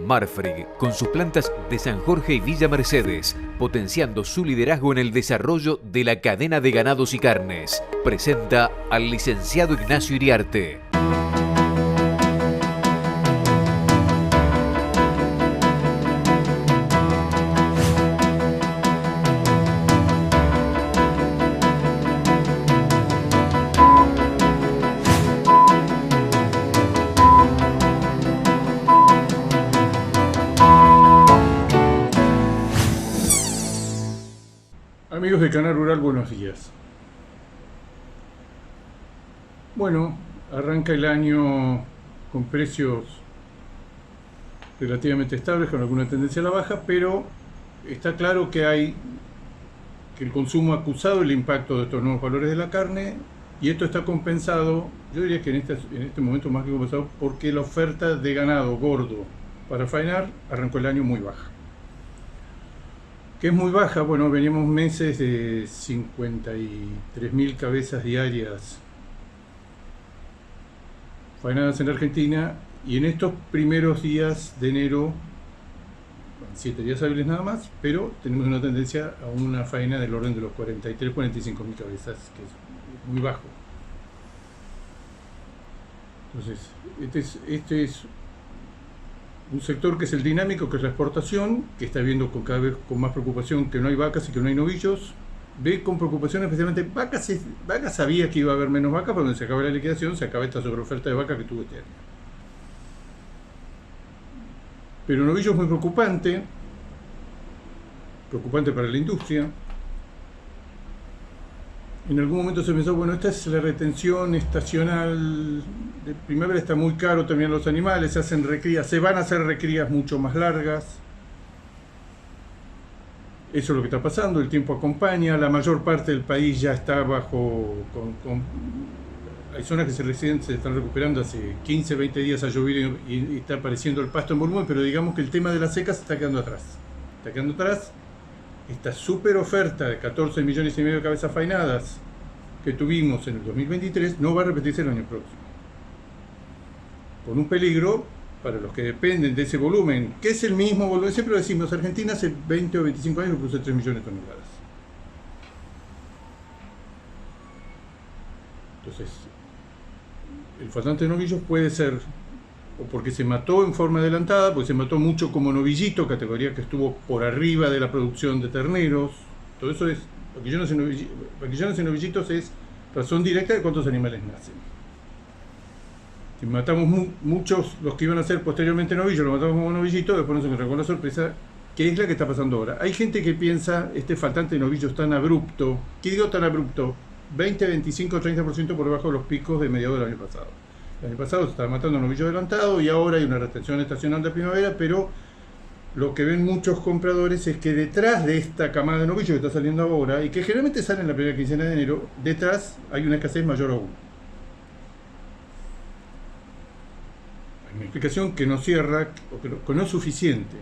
Marfrig, con sus plantas de San Jorge y Villa Mercedes, potenciando su liderazgo en el desarrollo de la cadena de ganados y carnes, presenta al licenciado Ignacio Iriarte. Amigos de Canal Rural, buenos días. Bueno, arranca el año con precios relativamente estables, con alguna tendencia a la baja, pero está claro que el consumo ha acusado el impacto de estos nuevos valores de la carne, y esto está compensado, yo diría que en este momento más que compensado, porque la oferta de ganado gordo para faenar arrancó el año muy baja. Que es muy baja, bueno, veníamos meses de 53.000 cabezas diarias faenadas en Argentina, y en estos primeros días de enero, 7 días hábiles nada más, pero tenemos una tendencia a una faena del orden de los 43.000-45.000 cabezas, que es muy bajo. Entonces, este es un sector que es el dinámico, que es la exportación, que está viendo cada vez con más preocupación que no hay vacas y que no hay novillos. Ve con preocupación especialmente vacas. Vacas sabía que iba a haber menos vacas, pero cuando se acaba la liquidación se acaba esta sobreoferta de vacas que tuvo este año. Pero novillo es muy preocupante para la industria. En algún momento se pensó, bueno, esta es la retención estacional de primavera, está muy caro, terminan los animales, se hacen recrías, se van a hacer recrías mucho más largas. Eso es lo que está pasando, el tiempo acompaña, la mayor parte del país ya está hay zonas que se están recuperando, hace 15, 20 días ha llovido y está apareciendo el pasto en volumen, pero digamos que el tema de la seca se está quedando atrás. Esta super oferta de 14,5 millones de cabezas faenadas que tuvimos en el 2023 no va a repetirse el año próximo. Con un peligro para los que dependen de ese volumen, que es el mismo volumen. Siempre lo decimos, Argentina hace 20 o 25 años produce 3 millones de toneladas. Entonces, el faltante de novillos puede ser o porque se mató en forma adelantada, porque se mató mucho como novillito, categoría que estuvo por arriba de la producción de terneros. Todo eso es, para que yo no sé novillitos, es razón directa de cuántos animales nacen. Si matamos muchos, los que iban a ser posteriormente novillos, los matamos como novillitos, después nos encontramos con la sorpresa, que es la que está pasando ahora. Hay gente que piensa, este faltante de novillos tan abrupto, ¿qué digo tan abrupto? 20, 25, 30% por debajo de los picos de mediados del año pasado. El año pasado se estaba matando novillo adelantado y ahora hay una retención estacional de primavera, pero lo que ven muchos compradores es que detrás de esta camada de novillos que está saliendo ahora, y que generalmente sale en la primera quincena de enero, detrás hay una escasez mayor aún. Hay una explicación que no cierra, o que no es suficiente.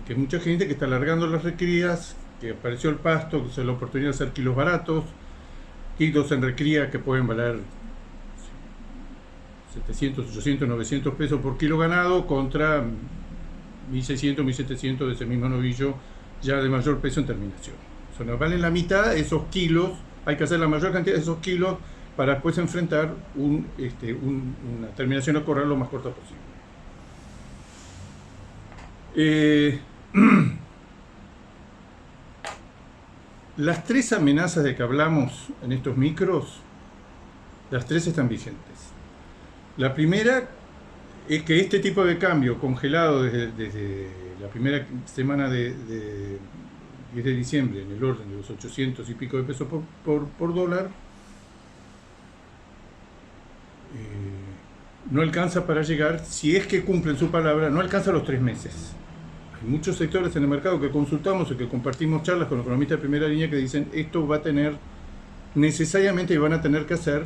Que hay mucha gente que está alargando las recrías, que apareció el pasto, que se da la oportunidad de hacer kilos baratos, kilos en recría que pueden valer 700, 800, 900 pesos por kilo ganado contra 1.600, 1.700 de ese mismo novillo ya de mayor peso en terminación. O sea, nos valen la mitad esos kilos, hay que hacer la mayor cantidad de esos kilos para después enfrentar una terminación a corral lo más corta posible. Las tres amenazas de que hablamos en estos micros, las tres están vigentes. La primera es que este tipo de cambio congelado desde la primera semana de 10 de diciembre, en el orden de los 800 y pico de pesos por dólar, no alcanza para llegar, si es que cumplen su palabra, no alcanza los 3 meses. Hay muchos sectores en el mercado que consultamos y que compartimos charlas con economistas de primera línea que dicen esto va a tener necesariamente y van a tener que hacer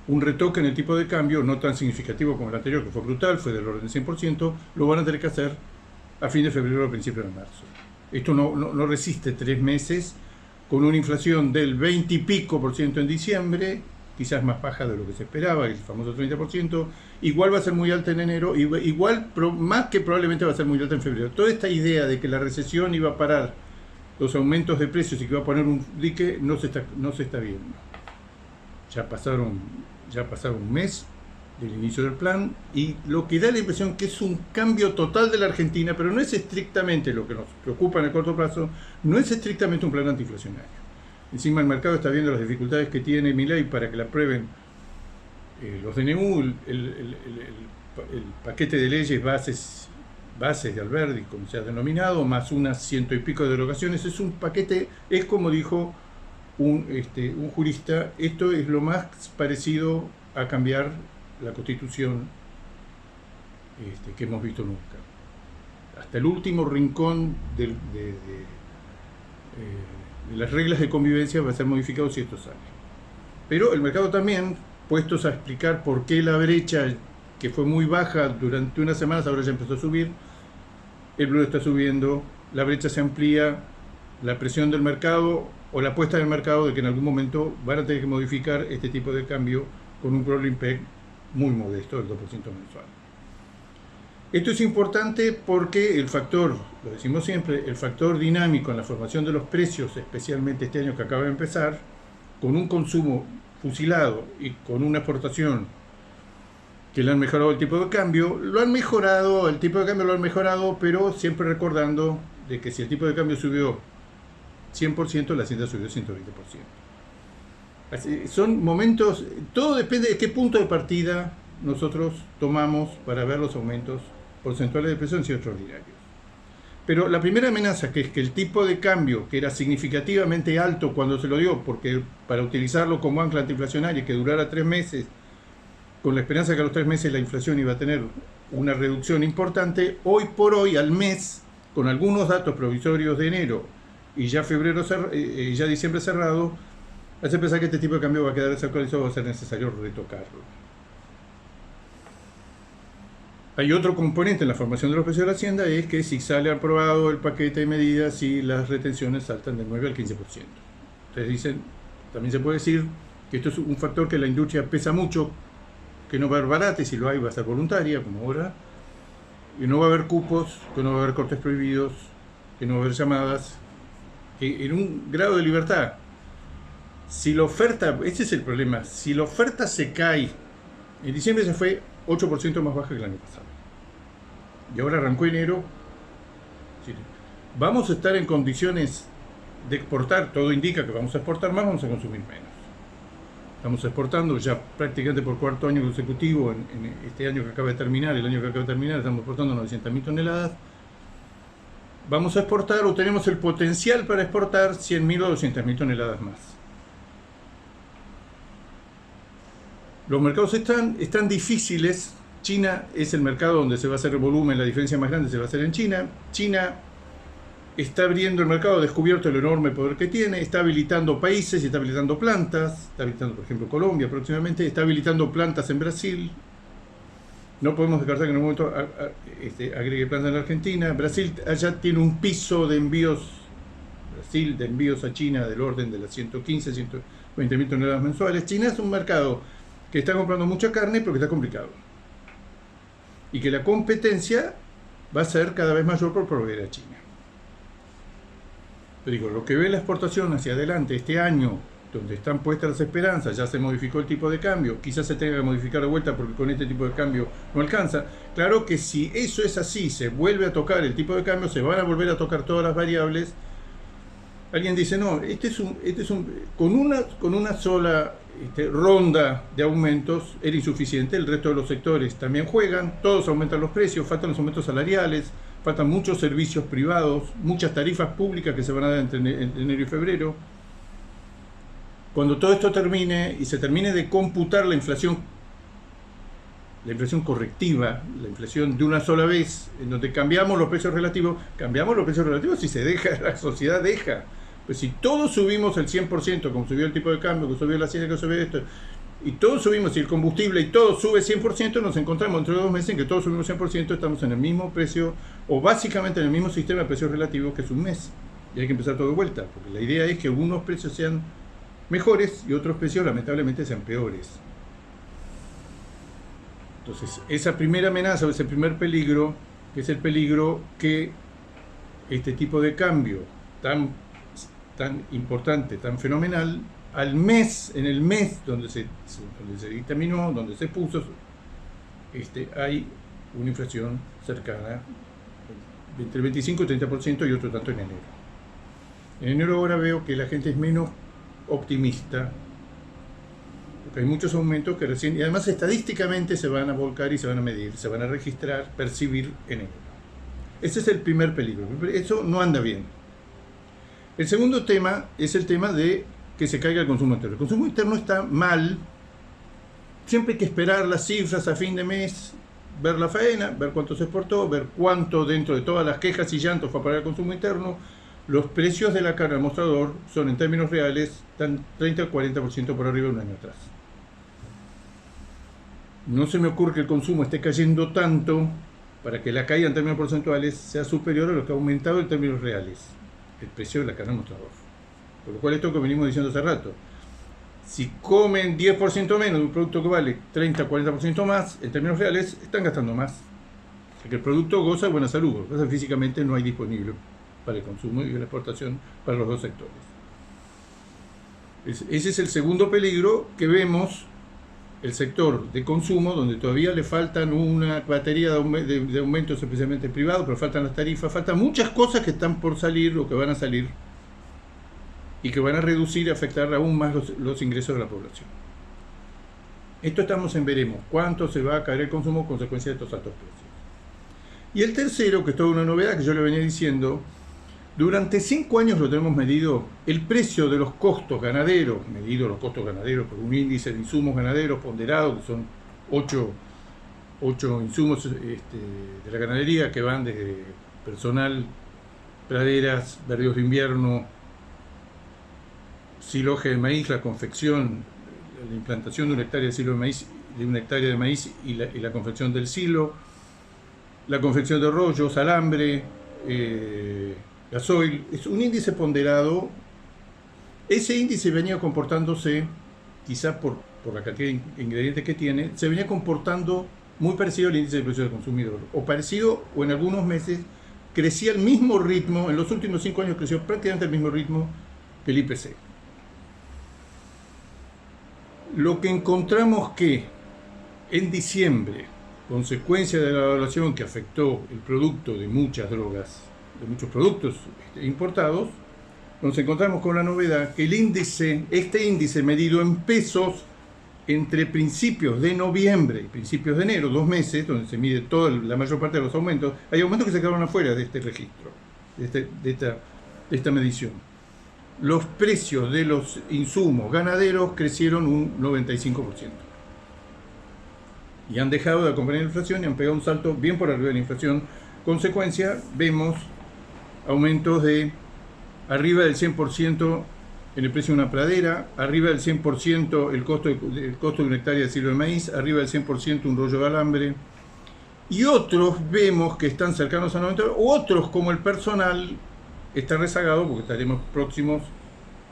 un retoque en el tipo de cambio, no tan significativo como el anterior, que fue brutal, fue del orden del 100%, lo van a tener que hacer a fin de febrero o principios de marzo. Esto no resiste 3 meses, con una inflación del 20 y pico % en diciembre, quizás más baja de lo que se esperaba, el famoso 30%, igual va a ser muy alta en enero, igual más que probablemente va a ser muy alta en febrero. Toda esta idea de que la recesión iba a parar los aumentos de precios y que iba a poner un dique no se está viendo. Ya pasaron un mes del inicio del plan y lo que da la impresión que es un cambio total de la Argentina, pero no es estrictamente lo que nos preocupa en el corto plazo, no es estrictamente un plan antiinflacionario. Encima el mercado está viendo las dificultades que tiene Milei para que la aprueben los DNU, el paquete de leyes bases de Alberdi, como se ha denominado, más unas 100 y pico de derogaciones. Es un paquete, es como dijo un jurista, esto es lo más parecido a cambiar la Constitución que hemos visto nunca. Hasta el último rincón de las reglas de convivencia va a ser modificado si esto sale. Pero el mercado también, puestos a explicar por qué la brecha, que fue muy baja durante unas semanas, ahora ya empezó a subir, el blue está subiendo, la brecha se amplía, la presión del mercado o la apuesta del mercado de que en algún momento van a tener que modificar este tipo de cambio con un crawling peg muy modesto, del 2% mensual. Esto es importante porque el factor, lo decimos siempre, el factor dinámico en la formación de los precios, especialmente este año que acaba de empezar, con un consumo fusilado y con una exportación que le han mejorado el tipo de cambio, el tipo de cambio lo han mejorado, pero siempre recordando de que si el tipo de cambio subió 100%, la hacienda subió 120%. Así, son momentos, todo depende de qué punto de partida nosotros tomamos para ver los aumentos porcentuales de presión y extraordinarios. Pero la primera amenaza, que es que el tipo de cambio, que era significativamente alto cuando se lo dio, porque para utilizarlo como ancla antiinflacionaria, que durara 3 meses, con la esperanza de que a los 3 meses la inflación iba a tener una reducción importante, hoy por hoy, al mes, con algunos datos provisorios de enero y ya ya diciembre cerrado, hace pensar que este tipo de cambio va a quedar desactualizado, va a ser necesario retocarlo. Hay otro componente en la formación de los precios de la hacienda, es que si sale aprobado el paquete de medidas y las retenciones saltan del 9 al 15%. Ustedes dicen, también se puede decir que esto es un factor que la industria pesa mucho, que no va a haber barate, si lo hay va a ser voluntaria, como ahora, y no va a haber cupos, que no va a haber cortes prohibidos, que no va a haber llamadas, que en un grado de libertad. Si la oferta, ese es el problema, si la oferta se cae, en diciembre se fue 8% más baja que el año pasado. Y ahora arrancó enero. Vamos a estar en condiciones de exportar, todo indica que vamos a exportar más, vamos a consumir menos. Estamos exportando ya prácticamente por cuarto año consecutivo, en este año que acaba de terminar, estamos exportando 900.000 toneladas. Vamos a exportar, o tenemos el potencial para exportar 100.000 o 200.000 toneladas más. Los mercados están difíciles. China es el mercado donde se va a hacer el volumen, la diferencia más grande se va a hacer en China. China está abriendo el mercado, ha descubierto el enorme poder que tiene, está habilitando países y está habilitando plantas, está habilitando por ejemplo Colombia próximamente, está habilitando plantas en Brasil. No podemos descartar que en un momento agregue plantas en la Argentina. Brasil allá tiene un piso de envíos, a China del orden de las 115, 120.000 toneladas mensuales. China es un mercado que está comprando mucha carne, pero que está complicado. Y que la competencia va a ser cada vez mayor por proveer a China. Pero digo, lo que ve la exportación hacia adelante este año, donde están puestas las esperanzas, ya se modificó el tipo de cambio, quizás se tenga que modificar de vuelta porque con este tipo de cambio no alcanza. Claro que si eso es así, se vuelve a tocar el tipo de cambio, se van a volver a tocar todas las variables. Alguien dice, no, con una sola ronda de aumentos era insuficiente, el resto de los sectores también juegan, todos aumentan los precios, faltan los aumentos salariales, faltan muchos servicios privados, muchas tarifas públicas que se van a dar entre enero y febrero. Cuando todo esto termine y se termine de computar la inflación correctiva, la inflación de una sola vez, en donde cambiamos los precios relativos si se deja, la sociedad deja. Pues si todos subimos el 100%, como subió el tipo de cambio, que subió la hacienda, que subió esto, y todos subimos, y el combustible, y todo sube 100%, nos encontramos dentro de 2 meses en que todos subimos 100%, estamos en el mismo precio, o básicamente en el mismo sistema de precios relativos que es un mes. Y hay que empezar todo de vuelta, porque la idea es que unos precios sean mejores y otros precios lamentablemente sean peores. Entonces, esa primera amenaza o ese primer peligro, que es el peligro que este tipo de cambio tan importante, tan fenomenal, al mes, en el mes donde se dictaminó, donde se puso, hay una inflación cercana entre el 25 y 30% y otro tanto en enero. En enero ahora veo que la gente es menos optimista, porque hay muchos aumentos que recién, y además estadísticamente se van a volcar y se van a medir, se van a registrar, percibir en enero. Ese es el primer peligro. Eso no anda bien. El segundo tema es el tema de que se caiga el consumo interno. El consumo interno está mal. Siempre hay que esperar las cifras a fin de mes, ver la faena, ver cuánto se exportó, ver cuánto dentro de todas las quejas y llantos fue a pagar el consumo interno. Los precios de la carne al mostrador son, en términos reales, están 30 o 40% por arriba de un año atrás. No se me ocurre que el consumo esté cayendo tanto para que la caída en términos porcentuales sea superior a lo que ha aumentado en términos reales el precio de la carne al mostrador. Por lo cual, esto que venimos diciendo hace rato, si comen 10% menos de un producto que vale 30 o 40% más, en términos reales, están gastando más. Porque el producto goza de buena salud, porque físicamente no hay disponible para el consumo y la exportación para los dos sectores. Ese es el segundo peligro que vemos, el sector de consumo, donde todavía le faltan una batería de aumentos, especialmente privados, pero faltan las tarifas, faltan muchas cosas que están por salir o que van a salir y que van a reducir y afectar aún más los ingresos de la población. Esto estamos en veremos, cuánto se va a caer el consumo a consecuencia de estos altos precios. Y el tercero, que es toda una novedad que yo le venía diciendo, durante 5 años lo tenemos medido, el precio de los costos ganaderos, medido los costos ganaderos por un índice de insumos ganaderos ponderado, que son 8 insumos de la ganadería, que van desde personal, praderas, verdeos de invierno, siloje de maíz, la confección, la implantación de una hectárea de silo de maíz, y la confección del silo, la confección de rollos, alambre, gasoil. Es un índice ponderado. Ese índice venía comportándose, quizás por la cantidad de ingredientes que tiene, se venía comportando muy parecido al índice de precios del consumidor, o parecido, o en algunos meses crecía al mismo ritmo. En los últimos 5 años creció prácticamente al mismo ritmo que el IPC. Lo que encontramos que en diciembre, consecuencia de la devaluación que afectó el producto de muchas drogas, de muchos productos importados, nos encontramos con la novedad que este índice medido en pesos entre principios de noviembre y principios de enero, 2 meses, donde se mide la mayor parte de los aumentos, hay aumentos que se quedaron afuera de este registro, de esta medición. Los precios de los insumos ganaderos crecieron un 95%. Y han dejado de acompañar la inflación y han pegado un salto bien por arriba de la inflación. Consecuencia, vemos aumentos de arriba del 100% en el precio de una pradera, arriba del 100% el costo de una hectárea de silo de maíz, arriba del 100% un rollo de alambre. Y otros vemos que están cercanos a 90%, otros como el personal está rezagado, porque estaremos próximos,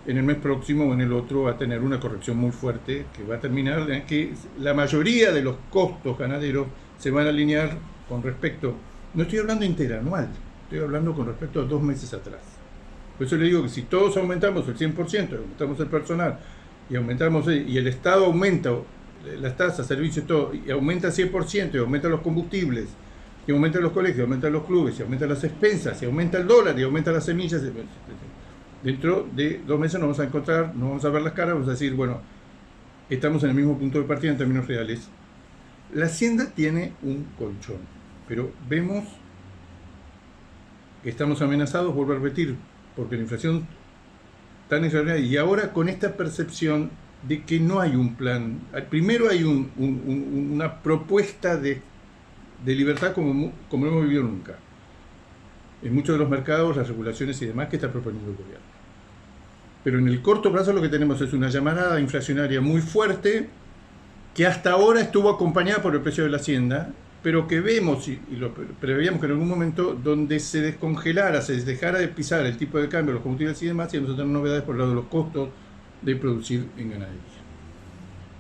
en el mes próximo o en el otro, a tener una corrección muy fuerte que va a terminar en que la mayoría de los costos ganaderos se van a alinear con respecto, no estoy hablando interanual, estoy hablando con respecto a 2 meses atrás. Por eso le digo que si todos aumentamos el 100%, aumentamos el personal y el Estado aumenta las tasas, servicios, todo, y aumenta el 100%, y aumenta los combustibles, y aumentan los colegios, aumentan los clubes, y aumentan las expensas, y aumenta el dólar, y aumentan las semillas. Dentro de 2 meses nos vamos a encontrar, nos vamos a ver las caras, vamos a decir, bueno, estamos en el mismo punto de partida en términos reales. La Hacienda tiene un colchón, pero vemos que estamos amenazados, vuelvo a repetir, porque la inflación está en extraordinaria, y ahora con esta percepción de que no hay un plan. Primero hay una propuesta de libertad como no hemos vivido nunca. En muchos de los mercados, las regulaciones y demás que está proponiendo el gobierno. Pero en el corto plazo lo que tenemos es una llamarada inflacionaria muy fuerte, que hasta ahora estuvo acompañada por el precio de la Hacienda, pero que vemos, y lo preveíamos que en algún momento, donde se descongelara, se dejara de pisar el tipo de cambio, los combustibles y demás, y vamos a tener novedades por el lado de los costos de producir en ganadería.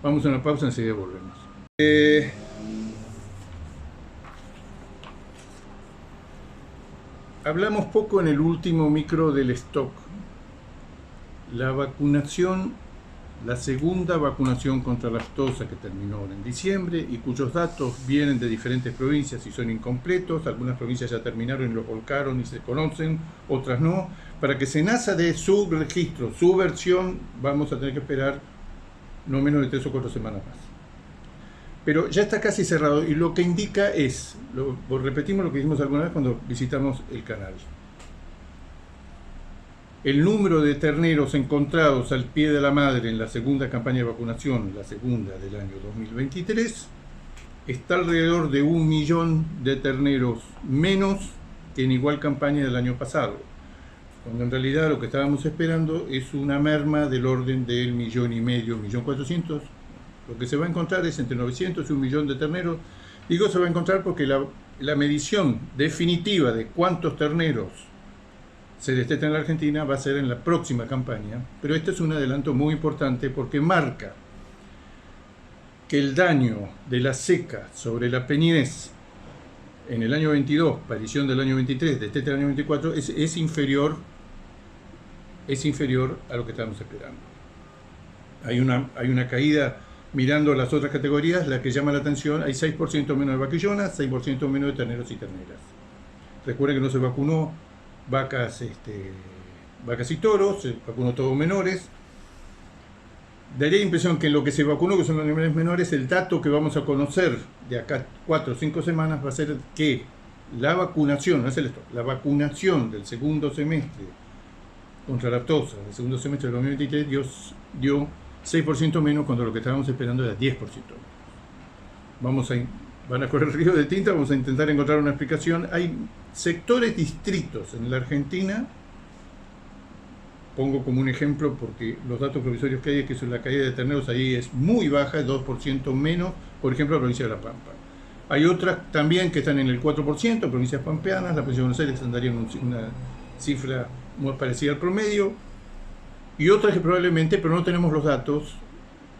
Vamos a una pausa, enseguida volvemos. Hablamos poco en el último micro del stock. La vacunación, la segunda vacunación contra la aftosa que terminó ahora en diciembre y cuyos datos vienen de diferentes provincias y son incompletos, algunas provincias ya terminaron y los volcaron y se conocen, otras no. Para que SENASA dé su registro, su versión, vamos a tener que esperar no menos de 3 o 4 semanas más. Pero ya está casi cerrado y lo que indica es, repetimos lo que dijimos alguna vez cuando visitamos el canal. El número de terneros encontrados al pie de la madre en la segunda campaña de vacunación, la segunda del año 2023, está alrededor de 1 millón de terneros menos que en igual campaña del año pasado, cuando en realidad lo que estábamos esperando es una merma del orden del 1,5 millones, 1.400.000. Lo que se va a encontrar es entre 900 y 1 millón de terneros. Digo se va a encontrar porque la medición definitiva de cuántos terneros se destetan en la Argentina va a ser en la próxima campaña, pero este es un adelanto muy importante porque marca que el daño de la seca sobre la peñez en el año 22, aparición del año 23, destete del año 24, es inferior a lo que estábamos esperando. Hay una caída. Mirando las otras categorías, la que llama la atención, hay 6% menos de vaquillonas, 6% menos de terneros y terneras. Recuerden que no se vacunó vacas y toros, se vacunó todos menores. Daría la impresión que en lo que se vacunó, que son los animales menores, el dato que vamos a conocer de acá 4 o 5 semanas va a ser que la vacunación, no es el stock, la vacunación del segundo semestre contra la aftosa, del segundo semestre del 2023 dio 6% menos cuando lo que estábamos esperando era 10% menos. Van a correr ríos de tinta, vamos a intentar encontrar una explicación. Hay sectores distritos en la Argentina, pongo como un ejemplo porque los datos provisorios que hay es que la caída de terneros ahí es muy baja, es 2% menos, por ejemplo la provincia de La Pampa. Hay otras también que están en el 4%, provincias pampeanas, la provincia de Buenos Aires andaría en una cifra muy parecida al promedio, y otras que probablemente, pero no tenemos los datos,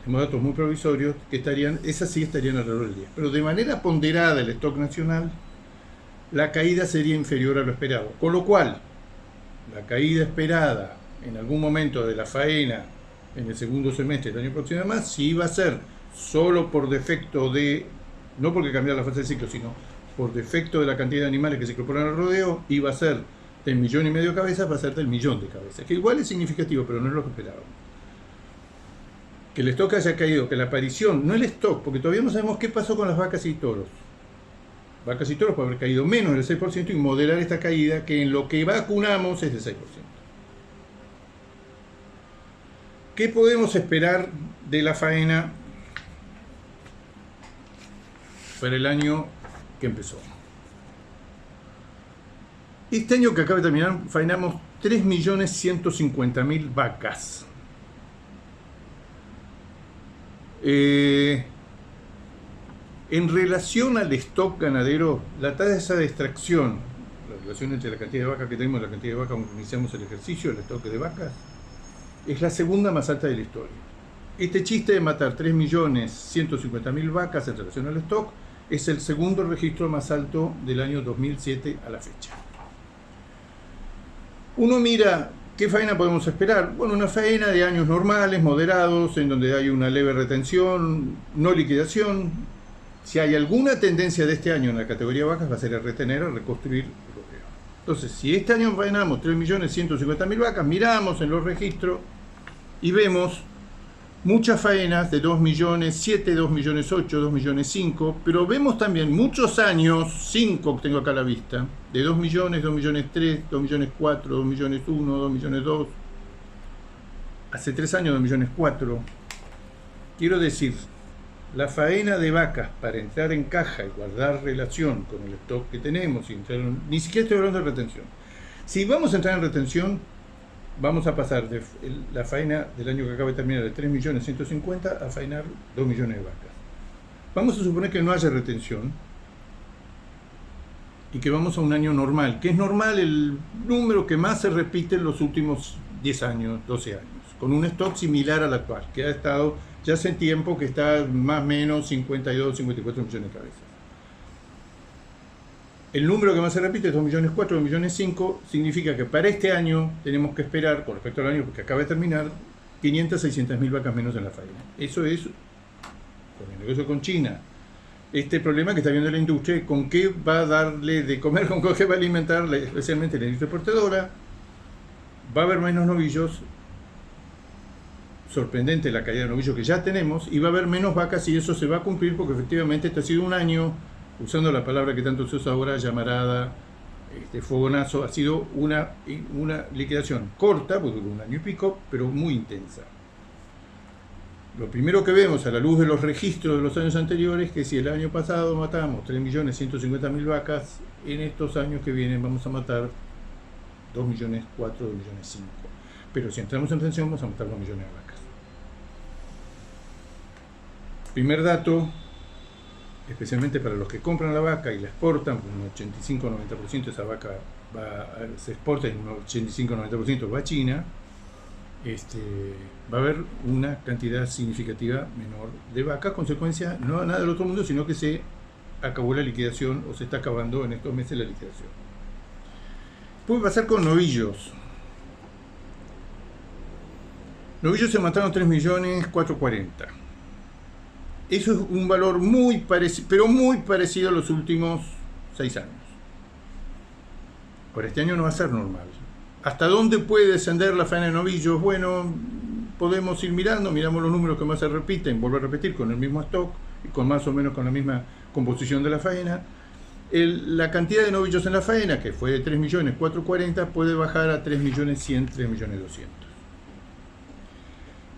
tenemos datos muy provisorios, que esas sí estarían alrededor del 10. Pero de manera ponderada el stock nacional, la caída sería inferior a lo esperado. Con lo cual, la caída esperada en algún momento de la faena en el segundo semestre del año próximo más, sí va a ser solo por defecto no porque cambiar la fase del ciclo, sino por defecto de la cantidad de animales que se incorporan al rodeo, y va a ser del 1,5 millones de cabezas, va a ser del 1 millón de cabezas, que igual es significativo, pero no es lo que esperábamos. Que el stock haya caído, que la aparición, no el stock, porque todavía no sabemos qué pasó con las vacas y toros. Vacas y toros puede haber caído menos del 6% y moderar esta caída, que en lo que vacunamos es del 6%. ¿Qué podemos esperar de la faena para el año que empezó? Este año que acaba de terminar, faenamos 3.150.000 vacas. En relación al stock ganadero, la tasa de extracción, la relación entre la cantidad de vacas que tenemos y la cantidad de vacas cuando iniciamos el ejercicio, el stock de vacas, es la segunda más alta de la historia. Este chiste de matar 3.150.000 vacas en relación al stock es el segundo registro más alto del año 2007 a la fecha. Uno mira, ¿qué faena podemos esperar? Bueno, una faena de años normales, moderados, en donde hay una leve retención, no liquidación. Si hay alguna tendencia de este año en la categoría vacas, va a ser a retener, a reconstruir el rodeo. Entonces, si este año faenamos 3.150.000 vacas, miramos en los registros y vemos muchas faenas de 2 millones 7, 2 millones 8, 2 millones 5, pero vemos también muchos años, 5 que tengo acá a la vista, de 2 millones, 2 millones 3, 2 millones 4, 2 millones 1, 2 millones 2, hace 3 años 2 millones 4. Quiero decir, la faena de vacas para entrar en caja y guardar relación con el stock que tenemos, ni siquiera estoy hablando de retención. Si vamos a entrar en retención, vamos a pasar de la faena del año que acaba de terminar de 3.150.000 a faenar 2 millones de vacas. Vamos a suponer que no haya retención y que vamos a un año normal, que es normal el número que más se repite en los últimos 10 años, 12 años. con un stock similar al actual, que ha estado ya hace tiempo que está más o menos 52, 54 millones de cabezas. El número que más se repite, 2 millones 4, 2 millones 5, significa que para este año tenemos que esperar, con respecto al año que acaba de terminar, 500, 600 mil vacas menos en la faena. Eso es con el negocio con China. Este problema que está viendo la industria, con qué va a darle de comer, con qué va a alimentar, especialmente la industria exportadora. Va a haber menos novillos, sorprendente la caída de novillos que ya tenemos, y va a haber menos vacas, y eso se va a cumplir porque efectivamente este ha sido un año, usando la palabra que tanto se usa ahora, llamarada fogonazo, ha sido una liquidación corta, porque duró un año y pico, pero muy intensa. Lo primero que vemos a la luz de los registros de los años anteriores, que si el año pasado matamos 3.150.000 vacas, en estos años que vienen vamos a matar 2 millones 4, 2 millones 5. Pero si entramos en tensión vamos a matar 2 millones de vacas. Primer dato, especialmente para los que compran la vaca y la exportan, un 85-90% de esa vaca se exporta y un 85-90% va a China. Va a haber una cantidad significativa menor de vacas, consecuencia no nada del otro mundo, sino que se acabó la liquidación o se está acabando en estos meses la liquidación. Puede pasar con novillos. Novillos se mataron 3.440.000. Eso es un valor muy parecido, pero muy parecido a los últimos 6 años. Por este año no va a ser normal. ¿Hasta dónde puede descender la faena de novillos? Bueno, podemos ir mirando, miramos los números que más se repiten, vuelvo a repetir, con el mismo stock y con más o menos con la misma composición de la faena. La cantidad de novillos en la faena, que fue de 3.440.000, puede bajar a 3.100.000, 3.200.000.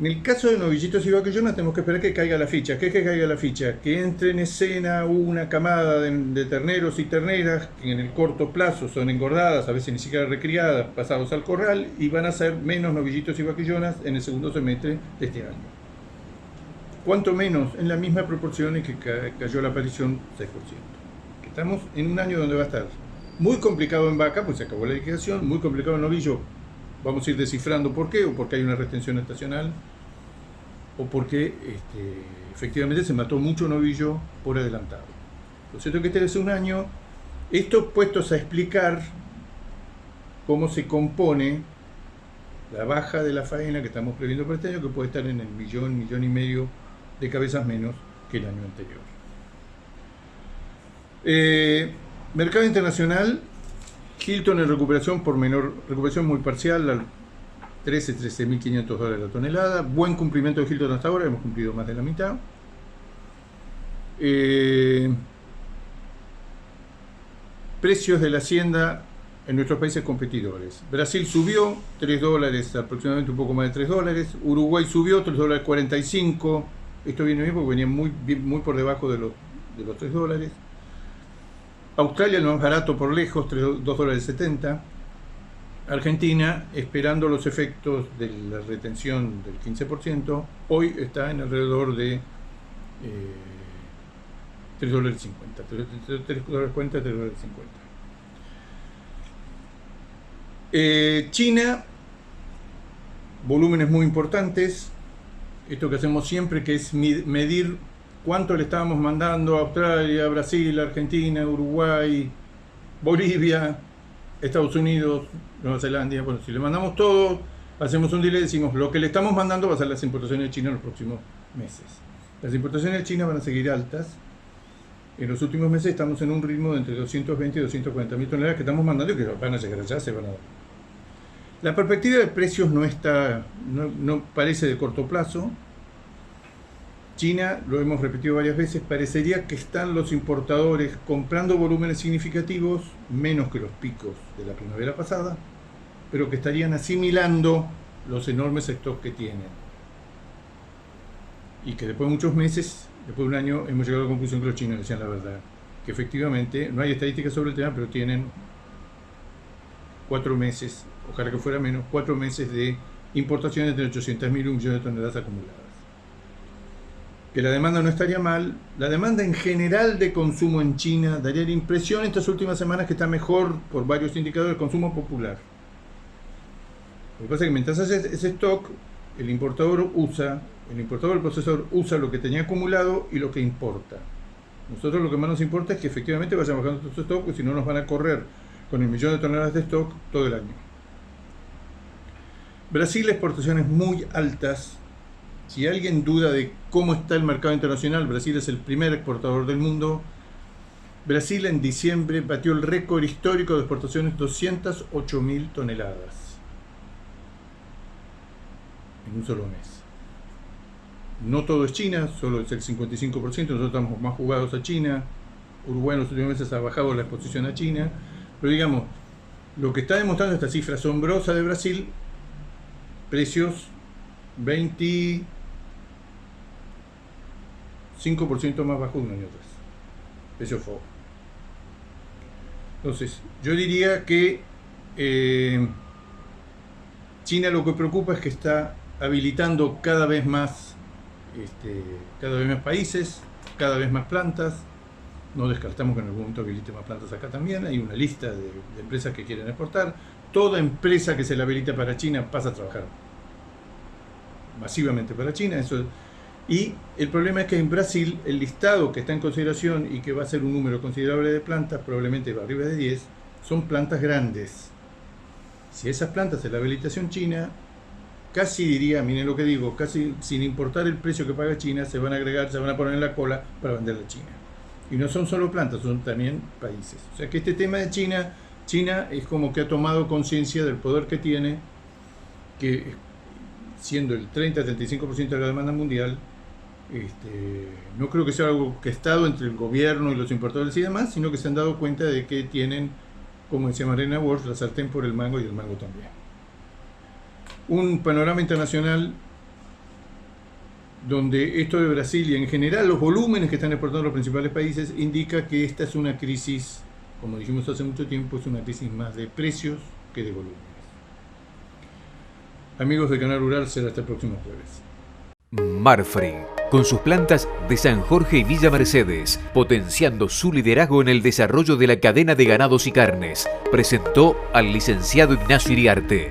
En el caso de novillitos y vaquillonas tenemos que esperar que caiga la ficha. ¿Qué es que caiga la ficha? Que entre en escena una camada de terneros y terneras que en el corto plazo son engordadas, a veces ni siquiera recriadas, pasados al corral, y van a ser menos novillitos y vaquillonas en el segundo semestre de este año. ¿Cuánto menos? En la misma proporción en que cayó la aparición 6%. Estamos en un año donde va a estar muy complicado en vaca, pues se acabó la liquidación, muy complicado en novillo. Vamos a ir descifrando por qué, o porque hay una retención estacional, o porque efectivamente se mató mucho novillo por adelantado. Lo cierto es que este es un año, estos puestos a explicar cómo se compone la baja de la faena que estamos previendo para este año, que puede estar en el millón y medio de cabezas menos que el año anterior. Mercado internacional, Hilton en recuperación por menor, recuperación muy parcial, al 13.500 dólares la tonelada. Buen cumplimiento de Hilton hasta ahora, hemos cumplido más de la mitad. Precios de la hacienda en nuestros países competidores. Brasil subió 3 dólares, aproximadamente un poco más de 3 dólares. Uruguay subió 3 dólares 45. Esto viene bien porque venía muy por debajo de los 3 dólares. Australia, el más barato por lejos, 2 dólares 70. Argentina, esperando los efectos de la retención del 15%, hoy está en alrededor de 3 dólares 50. 3 dólares 40, 3 dólares 50. China, volúmenes muy importantes. Esto que hacemos siempre, que es medir cuánto le estábamos mandando a Australia, Brasil, Argentina, Uruguay, Bolivia, Estados Unidos, Nueva Zelanda. Bueno, si le mandamos todo, hacemos un delay y decimos lo que le estamos mandando va a ser las importaciones de China en los próximos meses. Las importaciones de China van a seguir altas. En los últimos meses estamos en un ritmo de entre 220 y 240 mil toneladas que estamos mandando y que van a llegar allá, se van a dar. La perspectiva de precios no parece de corto plazo. China, lo hemos repetido varias veces, parecería que están los importadores comprando volúmenes significativos, menos que los picos de la primavera pasada, pero que estarían asimilando los enormes stocks que tienen. Y que después de muchos meses, después de un año, hemos llegado a la conclusión que los chinos decían la verdad. Que efectivamente, no hay estadísticas sobre el tema, pero tienen 4 meses, ojalá que fuera menos, 4 meses de importaciones de 800.000 y 1 millón de toneladas acumuladas. Que la demanda no estaría mal. La demanda en general de consumo en China daría la impresión estas últimas semanas que está mejor por varios indicadores, consumo popular. Lo que pasa es que mientras hace ese stock, el importador, el procesador usa lo que tenía acumulado y lo que importa. Nosotros lo que más nos importa es que efectivamente vayan bajando estos stocks, porque si no nos van a correr con el millón de toneladas de stock todo el año. Brasil, exportaciones muy altas. Si alguien duda de cómo está el mercado internacional, Brasil es el primer exportador del mundo. Brasil en diciembre batió el récord histórico de exportaciones, 208.000 toneladas en un solo mes. No todo es China, solo es el 55%, nosotros estamos más jugados a China. Uruguay en los últimos meses ha bajado la exposición a China, pero digamos, lo que está demostrando esta cifra asombrosa de Brasil, precios 25% más bajos de un año atrás, precios FOB. Entonces, yo diría que China lo que preocupa es que está habilitando cada vez más países, cada vez más plantas. No descartamos que en algún momento habilite más plantas acá también. Hay una lista de empresas que quieren exportar. Toda empresa que se la habilita para China pasa a trabajar masivamente para China. Y el problema es que en Brasil el listado que está en consideración y que va a ser un número considerable de plantas, probablemente va arriba de 10, son plantas grandes. Si esas plantas en la habilitación china, casi diría, miren lo que digo, casi sin importar el precio que paga China, se van a agregar, se van a poner en la cola para venderle a China. Y no son solo plantas, son también países. O sea que este tema de China es como que ha tomado conciencia del poder que tiene, que siendo el 30-35% de la demanda mundial, no creo que sea algo que ha estado entre el gobierno y los importadores y demás, sino que se han dado cuenta de que tienen, como decía Mariana Walsh, la sartén por el mango y el mango también. Un panorama internacional donde esto de Brasil y en general los volúmenes que están exportando los principales países indica que esta es una crisis, como dijimos hace mucho tiempo, es una crisis más de precios que de volúmenes. Amigos de Canal Rural, será hasta el próximo jueves. Marfrig, con sus plantas de San Jorge y Villa Mercedes, potenciando su liderazgo en el desarrollo de la cadena de ganados y carnes, presentó al licenciado Ignacio Iriarte.